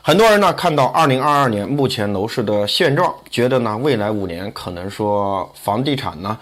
很多人呢看到2022年目前楼市的现状，觉得呢未来5年可能说房地产呢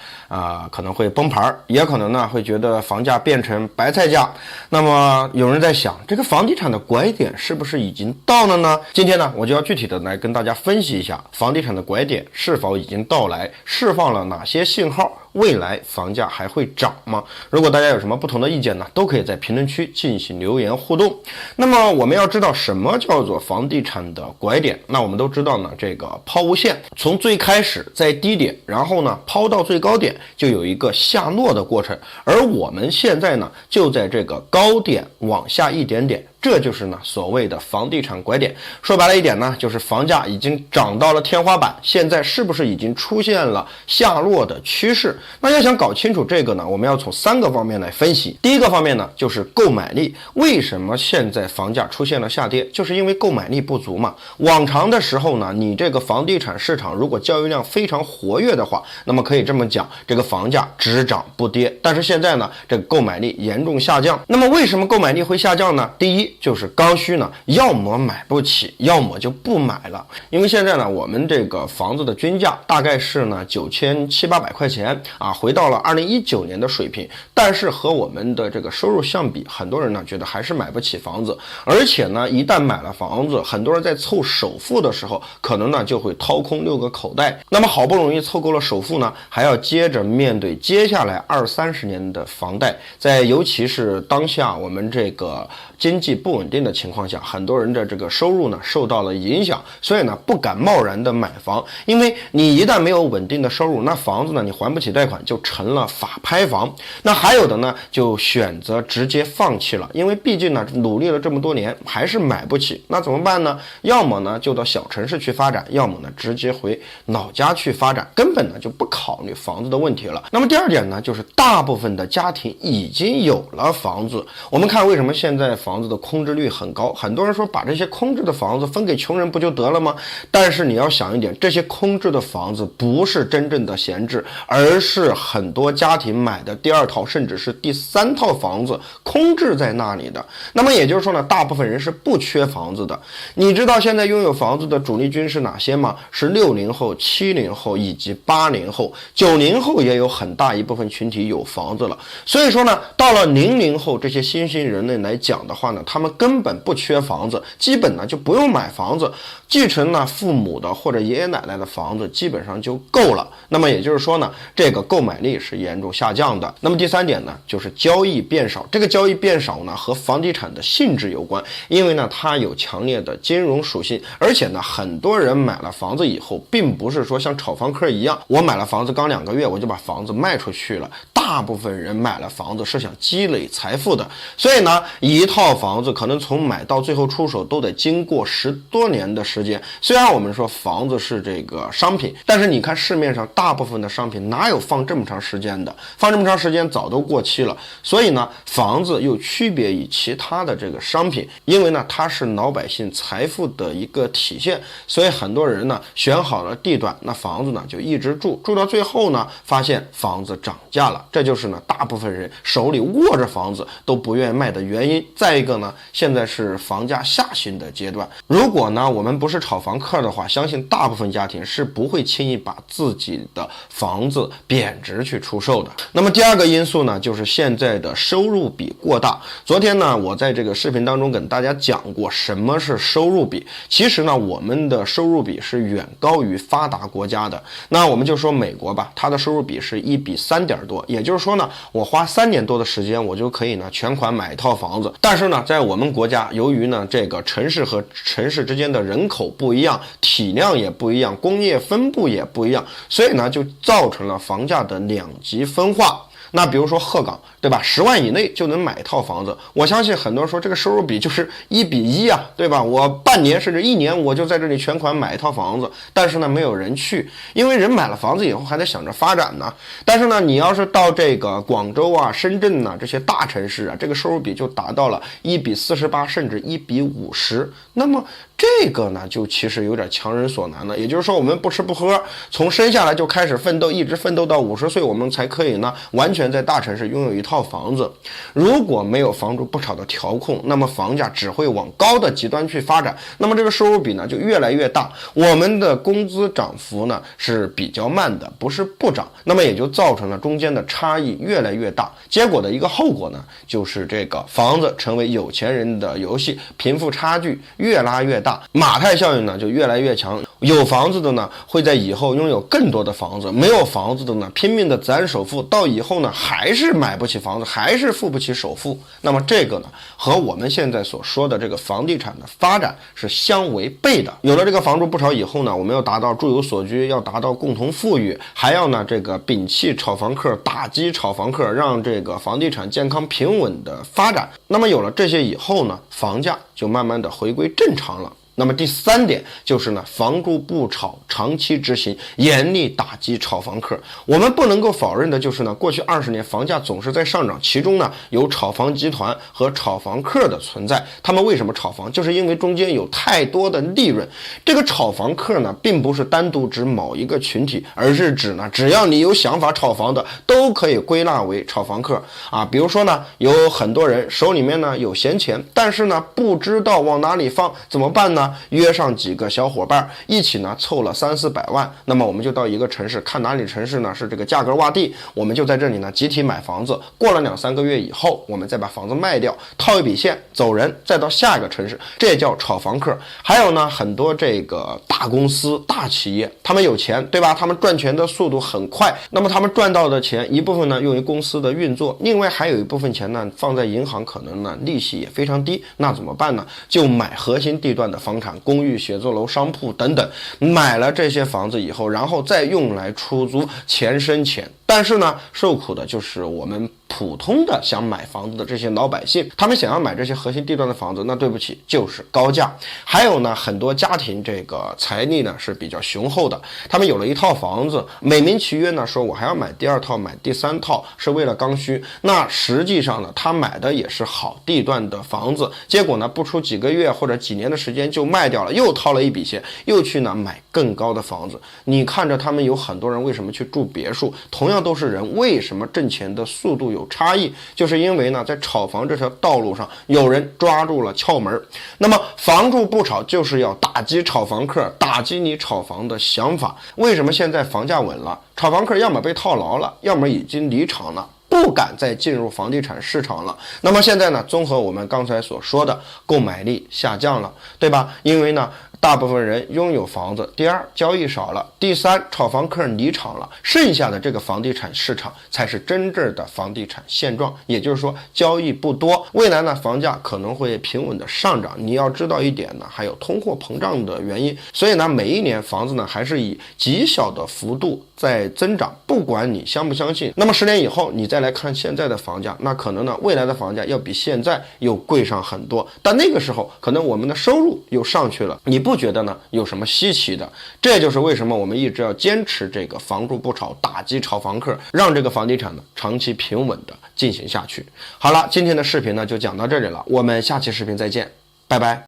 可能会崩盘，也可能呢会觉得房价变成白菜价。那么有人在想，这个房地产的拐点是不是已经到了呢？今天呢我就要具体的来跟大家分析一下房地产的拐点是否已经到来，释放了哪些信号，未来房价还会涨吗？如果大家有什么不同的意见呢，都可以在评论区进行留言互动。那么我们要知道什么叫做房地产的拐点，那我们都知道呢，这个抛物线从最开始在低点，然后呢抛到最高点，就有一个下落的过程，而我们现在呢就在这个高点往下一点点，这就是呢所谓的房地产拐点。说白了一点呢，就是房价已经涨到了天花板，现在是不是已经出现了下落的趋势？那要想搞清楚这个呢，我们要从3个方面来分析。第一个方面呢，就是购买力。为什么现在房价出现了下跌？就是因为购买力不足嘛。往常的时候呢，你这个房地产市场如果交易量非常活跃的话，那么可以这么讲，这个房价只涨不跌。但是现在呢，这个购买力严重下降。那么为什么购买力会下降呢？第一就是刚需呢，要么买不起，要么就不买了。因为现在呢，我们这个房子的均价大概是呢9700-800块钱啊，回到了2019年的水平。但是和我们的这个收入相比，很多人呢觉得还是买不起房子，而且呢，一旦买了房子，很多人在凑首付的时候，可能呢就会掏空6个口袋。那么好不容易凑够了首付呢，还要接着面对接下来20-30年的房贷。在尤其是当下我们这个经济不稳定的情况下，很多人的这个收入呢受到了影响，所以呢不敢贸然的买房。因为你一旦没有稳定的收入，那房子呢你还不起贷款，就成了法拍房。那还有的呢就选择直接放弃了，因为毕竟呢努力了这么多年还是买不起，那怎么办呢？要么呢就到小城市去发展，要么呢直接回老家去发展，根本呢就不考虑房子的问题了。那么第二点呢，就是大部分的家庭已经有了房子。我们看为什么现在房子的空置率很高，很多人说把这些空置的房子分给穷人不就得了吗？但是你要想一点，这些空置的房子不是真正的闲置，而是很多家庭买的第2套甚至是第3套房子空置在那里的。那么也就是说呢，大部分人是不缺房子的。你知道现在拥有房子的主力军是哪些吗？是60后、70后以及80后，90后也有很大一部分群体有房子了。所以说呢，到了00后这些新兴人类来讲的话呢，他们根本不缺房子，基本呢就不用买房子，继承呢父母的或者爷爷奶奶的房子基本上就够了。那么也就是说呢，这个购买力是严重下降的。那么第3点呢，就是交易变少。这个交易变少呢和房地产的性质有关，因为呢它有强烈的金融属性，而且呢很多人买了房子以后，并不是说像炒房客一样，我买了房子刚2个月我就把房子卖出去了。大部分人买了房子是想积累财富的，所以呢一套房子可能从买到最后出手都得经过10多年的时间。虽然我们说房子是这个商品，但是你看市面上大部分的商品哪有放这么长时间的？放这么长时间早都过期了。所以呢房子又区别于其他的这个商品，因为呢它是老百姓财富的一个体现，所以很多人呢选好了地段，那房子呢就一直住到最后呢发现房子涨价了。这就是呢大部分人手里握着房子都不愿意卖的原因。再一个呢，现在是房价下行的阶段，如果呢我们不是炒房客的话，相信大部分家庭是不会轻易把自己的房子贬值去出售的。那么第2个因素呢，就是现在的收入比过大。昨天呢我在这个视频当中跟大家讲过什么是收入比。其实呢我们的收入比是远高于发达国家的。那我们就说美国吧，它的收入比是1比3点多，也就是说呢我花3年多的时间我就可以呢全款买一套房子。但是呢在我们国家，由于呢这个城市和城市之间的人口不一样，体量也不一样，工业分布也不一样，所以呢就造成了房价的2极分化。那比如说鹤岗，对吧？10万以内就能买一套房子。我相信很多人说这个收入比就是1比1啊，对吧？我半年甚至1年我就在这里全款买一套房子，但是呢没有人去，因为人买了房子以后还得想着发展呢。但是呢你要是到这个广州啊、深圳啊这些大城市啊，这个收入比就达到了1比48甚至1比50。那么这个呢，就其实有点强人所难了。也就是说，我们不吃不喝，从生下来就开始奋斗，一直奋斗到50岁，我们才可以呢，完全在大城市拥有一套房子。如果没有房住不炒的调控，那么房价只会往高的极端去发展，那么这个收入比呢就越来越大，我们的工资涨幅呢是比较慢的，不是不涨，那么也就造成了中间的差异越来越大。结果的一个后果呢，就是这个房子成为有钱人的游戏，贫富差距越拉越大，马太效应呢就越来越强。有房子的呢会在以后拥有更多的房子，没有房子的呢拼命的攒首付，到以后呢还是买不起房子，还是付不起首付。那么这个呢和我们现在所说的这个房地产的发展是相违背的。有了这个房住不炒以后呢，我们要达到住有所居，要达到共同富裕，还要呢这个摒弃炒房客，打击炒房客，让这个房地产健康平稳的发展。那么有了这些以后呢，房价就慢慢的回归正常了。那么第3点就是呢，房住不炒长期执行，严厉打击炒房客。我们不能够否认的就是呢，过去20年房价总是在上涨，其中呢有炒房集团和炒房客的存在。他们为什么炒房？就是因为中间有太多的利润。这个炒房客呢，并不是单独指某一个群体，而是指呢，只要你有想法炒房的，都可以归纳为炒房客啊。比如说呢，有很多人手里面呢有闲钱，但是呢不知道往哪里放，怎么办呢？约上几个小伙伴一起呢凑了300-400万，那么我们就到一个城市，看哪里城市呢是这个价格洼地，我们就在这里呢集体买房子，过了2-3个月以后，我们再把房子卖掉，套一笔现走人，再到下一个城市，这也叫炒房客。还有呢，很多这个大公司大企业，他们有钱，对吧？他们赚钱的速度很快，那么他们赚到的钱一部分呢用于公司的运作，另外还有一部分钱呢放在银行，可能呢利息也非常低，那怎么办呢？就买核心地段的房产，公寓、写字楼、商铺等等，买了这些房子以后，然后再用来出租，钱生钱。但是呢，受苦的就是我们普通的想买房子的这些老百姓，他们想要买这些核心地段的房子，那对不起，就是高价。还有呢，很多家庭这个财力呢是比较雄厚的，他们有了一套房子，美名其曰呢说我还要买第2套、买第3套，是为了刚需。那实际上呢，他买的也是好地段的房子，结果呢不出几个月或者几年的时间就卖掉了，又掏了一笔钱，又去呢买更高的房子。你看着他们有很多人为什么去住别墅，同样都是人，为什么挣钱的速度有差异？就是因为呢，在炒房这条道路上，有人抓住了窍门。那么房住不炒就是要打击炒房客，打击你炒房的想法。为什么现在房价稳了，炒房客要么被套牢了，要么已经离场了，不敢再进入房地产市场了。那么现在呢，综合我们刚才所说的，购买力下降了，对吧？因为呢，大部分人拥有房子，第2交易少了，第3炒房客离场了，剩下的这个房地产市场才是真正的房地产现状。也就是说，交易不多，未来呢房价可能会平稳的上涨。你要知道一点呢，还有通货膨胀的原因，所以呢每一年房子呢还是以极小的幅度在增长，不管你相不相信。那么10年以后你再来看现在的房价，那可能呢未来的房价要比现在又贵上很多，但那个时候可能我们的收入又上去了，你不觉得呢有什么稀奇的？这就是为什么我们一直要坚持这个房住不炒，打击炒房客，让这个房地产呢长期平稳的进行下去。好了，今天的视频呢就讲到这里了，我们下期视频再见，拜拜。